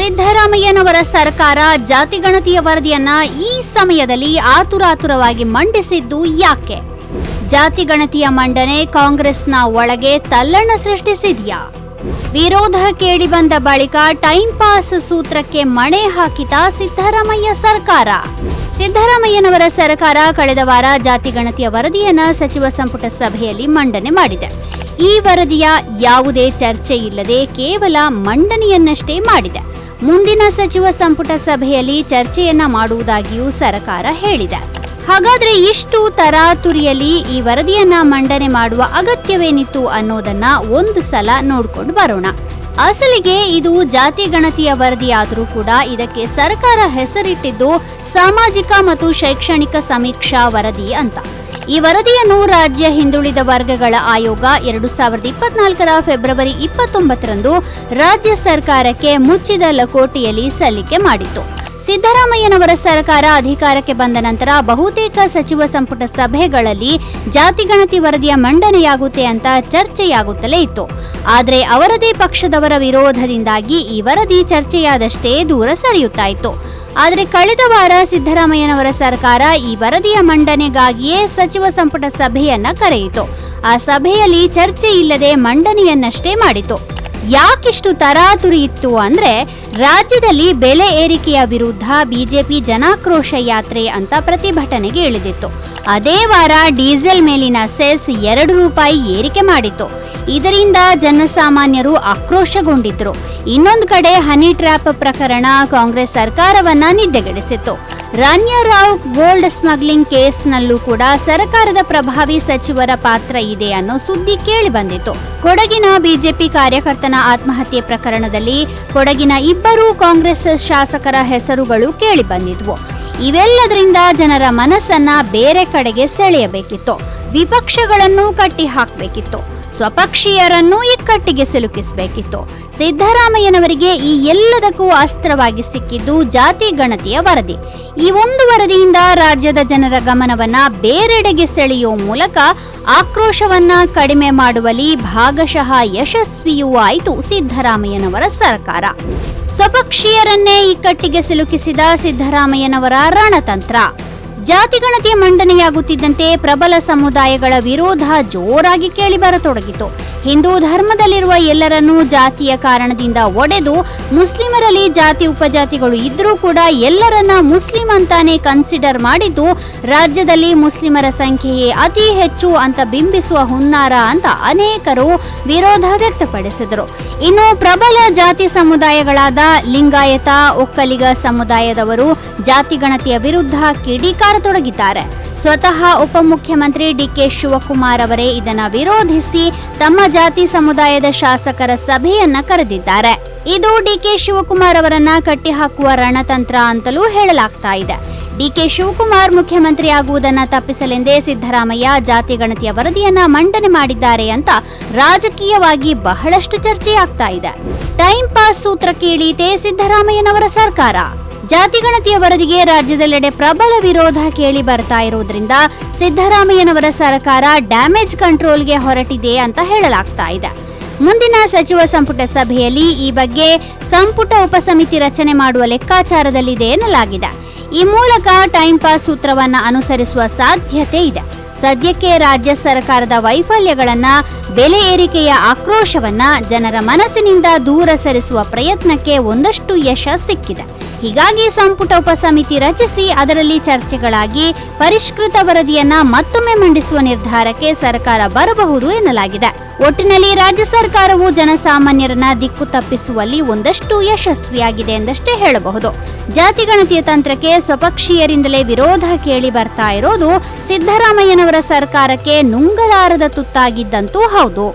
ಸಿದ್ದರಾಮಯ್ಯನವರ ಸರ್ಕಾರ ಜಾತಿಗಣತಿಯ ವರದಿಯನ್ನ ಈ ಸಮಯದಲ್ಲಿ ಆತುರಾತುರವಾಗಿ ಮಂಡಿಸಿದ್ದು ಯಾಕೆ? ಜಾತಿಗಣತಿಯ ಮಂಡನೆ ಕಾಂಗ್ರೆಸ್ನ ಒಳಗೆ ತಲ್ಲಣ ಸೃಷ್ಟಿಸಿದೆಯಾ? ವಿರೋಧ ಕೇಳಿಬಂದ ಬಳಿಕ ಟೈಂ ಪಾಸ್ ಸೂತ್ರಕ್ಕೆ ಮಣೆ ಹಾಕಿದ ಸಿದ್ದರಾಮಯ್ಯ ಸರ್ಕಾರ. ಸಿದ್ದರಾಮಯ್ಯನವರ ಸರ್ಕಾರ ಕಳೆದ ವಾರ ಜಾತಿಗಣತಿಯ ವರದಿಯನ್ನ ಸಚಿವ ಸಂಪುಟ ಸಭೆಯಲ್ಲಿ ಮಂಡನೆ ಮಾಡಿದೆ. ಈ ವರದಿಯ ಯಾವುದೇ ಚರ್ಚೆ ಇಲ್ಲದೆ ಕೇವಲ ಮಂಡನೆಯನ್ನಷ್ಟೇ ಮಾಡಿದೆ. ಮುಂದಿನ ಸಚಿವ ಸಂಪುಟ ಸಭೆಯಲ್ಲಿ ಚರ್ಚೆಯನ್ನ ಮಾಡುವುದಾಗಿಯೂ ಸರ್ಕಾರ ಹೇಳಿದೆ. ಹಾಗಾದ್ರೆ ಇಷ್ಟು ತರಾತುರಿಯಲ್ಲಿ ಈ ವರದಿಯನ್ನ ಮಂಡನೆ ಮಾಡುವ ಅಗತ್ಯವೇನಿತ್ತು ಅನ್ನೋದನ್ನ ಒಂದು ಸಲ ನೋಡ್ಕೊಂಡು ಬರೋಣ. ಅಸಲಿಗೆ ಇದು ಜಾತಿ ಗಣತಿಯ ವರದಿಯಾದರೂ ಕೂಡ ಇದಕ್ಕೆ ಸರ್ಕಾರ ಹೆಸರಿಟ್ಟಿದ್ದು ಸಾಮಾಜಿಕ ಮತ್ತು ಶೈಕ್ಷಣಿಕ ಸಮೀಕ್ಷಾ ವರದಿ ಅಂತ. ಈ ವರದಿಯನ್ನು ರಾಜ್ಯ ಹಿಂದುಳಿದ ವರ್ಗಗಳ ಆಯೋಗ 2024ರ ಫೆಬ್ರವರಿ 29ರಂದು ರಾಜ್ಯ ಸರ್ಕಾರಕ್ಕೆ ಮುಚ್ಚಿದ ಲಕೋಟೆಯಲ್ಲಿ ಸಲ್ಲಿಕೆ ಮಾಡಿತ್ತು. ಸಿದ್ದರಾಮಯ್ಯನವರ ಸರ್ಕಾರ ಅಧಿಕಾರಕ್ಕೆ ಬಂದ ನಂತರ ಬಹುತೇಕ ಸಚಿವ ಸಂಪುಟ ಸಭೆಗಳಲ್ಲಿ ಜಾತಿಗಣತಿ ವರದಿಯ ಮಂಡನೆಯಾಗುತ್ತೆ ಅಂತ ಚರ್ಚೆಯಾಗುತ್ತಲೇ ಇತ್ತು. ಆದರೆ ಅವರದೇ ಪಕ್ಷದವರ ವಿರೋಧದಿಂದಾಗಿ ಈ ವರದಿ ಚರ್ಚೆಯಾದಷ್ಟೇ ದೂರ ಸರಿಯುತ್ತಾ ಇತ್ತು. ಆದರೆ ಕಳೆದ ವಾರ ಸಿದ್ದರಾಮಯ್ಯನವರ ಸರ್ಕಾರ ಈ ವರದಿಯ ಮಂಡನೆಗಾಗಿಯೇ ಸಚಿವ ಸಂಪುಟ ಸಭೆಯನ್ನ ಕರೆಯಿತು. ಆ ಸಭೆಯಲ್ಲಿ ಚರ್ಚೆ ಇಲ್ಲದೆ ಮಂಡನೆಯನ್ನಷ್ಟೇ ಮಾಡಿತು. ಯಾಕಿಷ್ಟು ತರಾತುರಿ ಇತ್ತು ಅಂದ್ರೆ, ರಾಜ್ಯದಲ್ಲಿ ಬೆಲೆ ಏರಿಕೆಯ ವಿರುದ್ಧ ಬಿಜೆಪಿ ಜನಾಕ್ರೋಶ ಯಾತ್ರೆ ಅಂತ ಪ್ರತಿಭಟನೆಗೆ ಇಳಿದಿತ್ತು. ಅದೇ ವಾರ ಡೀಸೆಲ್ ಮೇಲಿನ ಸೆಸ್ 2 ರೂಪಾಯಿ ಏರಿಕೆ ಮಾಡಿತ್ತು. ಇದರಿಂದ ಜನಸಾಮಾನ್ಯರು ಆಕ್ರೋಶಗೊಂಡಿದ್ರು. ಇನ್ನೊಂದು ಕಡೆ ಹನಿ ಟ್ರ್ಯಾಪ್ ಪ್ರಕರಣ ಕಾಂಗ್ರೆಸ್ ಸರ್ಕಾರವನ್ನ ನಿದ್ದೆಗೆಡಿಸಿತ್ತು. ರಾನ್ಯರಾವ್ ಗೋಲ್ಡ್ ಸ್ಮಗ್ಲಿಂಗ್ ಕೇಸ್ನಲ್ಲೂ ಕೂಡ ಸರ್ಕಾರದ ಪ್ರಭಾವಿ ಸಚಿವರ ಪಾತ್ರ ಇದೆ ಅನ್ನೋ ಸುದ್ದಿ ಕೇಳಿ ಬಂದಿತ್ತು. ಕೊಡಗಿನ ಬಿಜೆಪಿ ಕಾರ್ಯಕರ್ತನ ಆತ್ಮಹತ್ಯೆ ಪ್ರಕರಣದಲ್ಲಿ ಕೊಡಗಿನ 2 ಕಾಂಗ್ರೆಸ್ ಶಾಸಕರ ಹೆಸರುಗಳು ಕೇಳಿ ಬಂದಿದ್ವು. ಇವೆಲ್ಲದರಿಂದ ಜನರ ಮನಸ್ಸನ್ನ ಬೇರೆ ಕಡೆಗೆ ಸೆಳೆಯಬೇಕಿತ್ತು. ವಿಪಕ್ಷಗಳನ್ನು ಕಟ್ಟಿ ಹಾಕಬೇಕಿತ್ತು. ಸ್ವಪಕ್ಷೀಯರನ್ನು ಇಕ್ಕಟ್ಟಿಗೆ ಸಿಲುಕಿಸಬೇಕಿತ್ತು. ಸಿದ್ದರಾಮಯ್ಯನವರಿಗೆ ಈ ಎಲ್ಲದಕ್ಕೂ ಅಸ್ತ್ರವಾಗಿ ಸಿಕ್ಕಿದ್ದು ಜಾತಿ ಗಣತಿಯ ವರದಿ. ಈ ಒಂದು ವರದಿಯಿಂದ ರಾಜ್ಯದ ಜನರ ಗಮನವನ್ನ ಬೇರೆಡೆಗೆ ಸೆಳೆಯುವ ಮೂಲಕ ಆಕ್ರೋಶವನ್ನ ಕಡಿಮೆ ಮಾಡುವಲ್ಲಿ ಭಾಗಶಃ ಯಶಸ್ವಿಯೂ ಆಯಿತು ಸಿದ್ದರಾಮಯ್ಯನವರ ಸರ್ಕಾರ. ಸ್ವಪಕ್ಷೀಯರನ್ನೇ ಇಕ್ಕಟ್ಟಿಗೆ ಸಿಲುಕಿಸಿದ ಸಿದ್ದರಾಮಯ್ಯನವರ ರಣತಂತ್ರ. ಜಾತಿಗಣತಿಯ ಮಂಡನೆಯಾಗುತ್ತಿದ್ದಂತೆ ಪ್ರಬಲ ಸಮುದಾಯಗಳ ವಿರೋಧ ಜೋರಾಗಿ ಕೇಳಿಬರತೊಡಗಿತು. ಹಿಂದೂ ಧರ್ಮದಲ್ಲಿರುವ ಎಲ್ಲರನ್ನೂ ಜಾತಿಯ ಕಾರಣದಿಂದ ಒಡೆದು ಮುಸ್ಲಿಮರಲ್ಲಿ ಜಾತಿ ಉಪಜಾತಿಗಳು ಇದ್ರೂ ಕೂಡ ಎಲ್ಲರನ್ನ ಮುಸ್ಲಿಂ ಅಂತಾನೆ ಕನ್ಸಿಡರ್ ಮಾಡಿದ್ದು ರಾಜ್ಯದಲ್ಲಿ ಮುಸ್ಲಿಮರ ಸಂಖ್ಯೆಯೇ ಅತಿ ಹೆಚ್ಚು ಅಂತ ಬಿಂಬಿಸುವ ಹುನ್ನಾರ ಅಂತ ಅನೇಕರು ವಿರೋಧ ವ್ಯಕ್ತಪಡಿಸಿದರು. ಇನ್ನು ಪ್ರಬಲ ಜಾತಿ ಸಮುದಾಯಗಳಾದ ಲಿಂಗಾಯತ, ಒಕ್ಕಲಿಗ ಸಮುದಾಯದವರು ಜಾತಿಗಣತಿಯ ವಿರುದ್ಧ ಕಿಡಿಕಾರತೊಡಗಿದ್ದಾರೆ. ಸ್ವತಃ ಉಪಮುಖ್ಯಮಂತ್ರಿ ಡಿಕೆ ಶಿವಕುಮಾರ್ ಅವರೇ ಇದನ್ನ ವಿರೋಧಿಸಿ ತಮ್ಮ ಜಾತಿ ಸಮುದಾಯದ ಶಾಸಕರ ಸಭೆಯನ್ನ ಕರೆದಿದ್ದಾರೆ. ಇದು ಡಿಕೆ ಶಿವಕುಮಾರ್ ಅವರನ್ನ ಕಟ್ಟಿಹಾಕುವ ರಣತಂತ್ರ ಅಂತಲೂ ಹೇಳಲಾಗ್ತಾ ಇದೆ. ಡಿಕೆ ಶಿವಕುಮಾರ್ ಮುಖ್ಯಮಂತ್ರಿ ಆಗುವುದನ್ನ ತಪ್ಪಿಸಲೆಂದೇ ಸಿದ್ದರಾಮಯ್ಯ ಜಾತಿಗಣತಿಯ ವರದಿಯನ್ನ ಮಂಡನೆ ಮಾಡಿದ್ದಾರೆ ಅಂತ ರಾಜಕೀಯವಾಗಿ ಬಹಳಷ್ಟು ಚರ್ಚೆಯಾಗ್ತಾ ಇದೆ. ಟೈಂ ಪಾಸ್ ಸೂತ್ರಕ್ಕೆ ಇಳಿಯಿತೆ ಸಿದ್ದರಾಮಯ್ಯನವರ ಸರ್ಕಾರ. ಜಾತಿಗಣತಿಯ ವರದಿಗೆ ರಾಜ್ಯದೆಲ್ಲೆಡೆ ಪ್ರಬಲ ವಿರೋಧ ಕೇಳಿ ಬರ್ತಾ ಇರುವುದರಿಂದ ಸಿದ್ದರಾಮಯ್ಯನವರ ಸರ್ಕಾರ ಡ್ಯಾಮೇಜ್ ಕಂಟ್ರೋಲ್ಗೆ ಹೊರಟಿದೆ ಅಂತ ಹೇಳಲಾಗ್ತಾ ಇದೆ. ಮುಂದಿನ ಸಚಿವ ಸಂಪುಟ ಸಭೆಯಲ್ಲಿ ಈ ಬಗ್ಗೆ ಸಂಪುಟ ಉಪಸಮಿತಿ ರಚನೆ ಮಾಡುವ ಲೆಕ್ಕಾಚಾರದಲ್ಲಿದೆ ಎನ್ನಲಾಗಿದೆ. ಈ ಮೂಲಕ ಟೈಂ ಪಾಸ್ ಸೂತ್ರವನ್ನ ಅನುಸರಿಸುವ ಸಾಧ್ಯತೆ ಇದೆ. ಸದ್ಯಕ್ಕೆ ರಾಜ್ಯ ಸರ್ಕಾರದ ವೈಫಲ್ಯಗಳನ್ನ, ಬೆಲೆ ಏರಿಕೆಯ ಆಕ್ರೋಶವನ್ನ ಜನರ ಮನಸ್ಸಿನಿಂದ ದೂರ ಸರಿಸುವ ಪ್ರಯತ್ನಕ್ಕೆ ಒಂದಷ್ಟು ಯಶಸ್ಸು ಸಿಕ್ಕಿದೆ. ಹೀಗಾಗಿ ಸಂಪುಟ ಉಪಸಮಿತಿ ರಚಿಸಿ ಅದರಲ್ಲಿ ಚರ್ಚೆಗಳಾಗಿ ಪರಿಷ್ಕೃತ ವರದಿಯನ್ನ ಮತ್ತೊಮ್ಮೆ ಮಂಡಿಸುವ ನಿರ್ಧಾರಕ್ಕೆ ಸರ್ಕಾರ ಬರಬಹುದು ಎನ್ನಲಾಗಿದೆ. ಒಟ್ಟಿನಲ್ಲಿ ರಾಜ್ಯ ಸರ್ಕಾರವು ಜನಸಾಮಾನ್ಯರನ್ನ ದಿಕ್ಕು ತಪ್ಪಿಸುವಲ್ಲಿ ಒಂದಷ್ಟು ಯಶಸ್ವಿಯಾಗಿದೆ ಎಂದಷ್ಟೇ ಹೇಳಬಹುದು. ಜಾತಿಗಣತಿಯ ತಂತ್ರಕ್ಕೆ ಸ್ವಪಕ್ಷೀಯರಿಂದಲೇ ವಿರೋಧ ಕೇಳಿ ಬರ್ತಾ ಇರೋದು ಸಿದ್ದರಾಮಯ್ಯನವರ ಸರ್ಕಾರಕ್ಕೆ ನುಂಗಲಾರದ ತುತ್ತಾಗಿದ್ದಂತೂ ಹೌದು.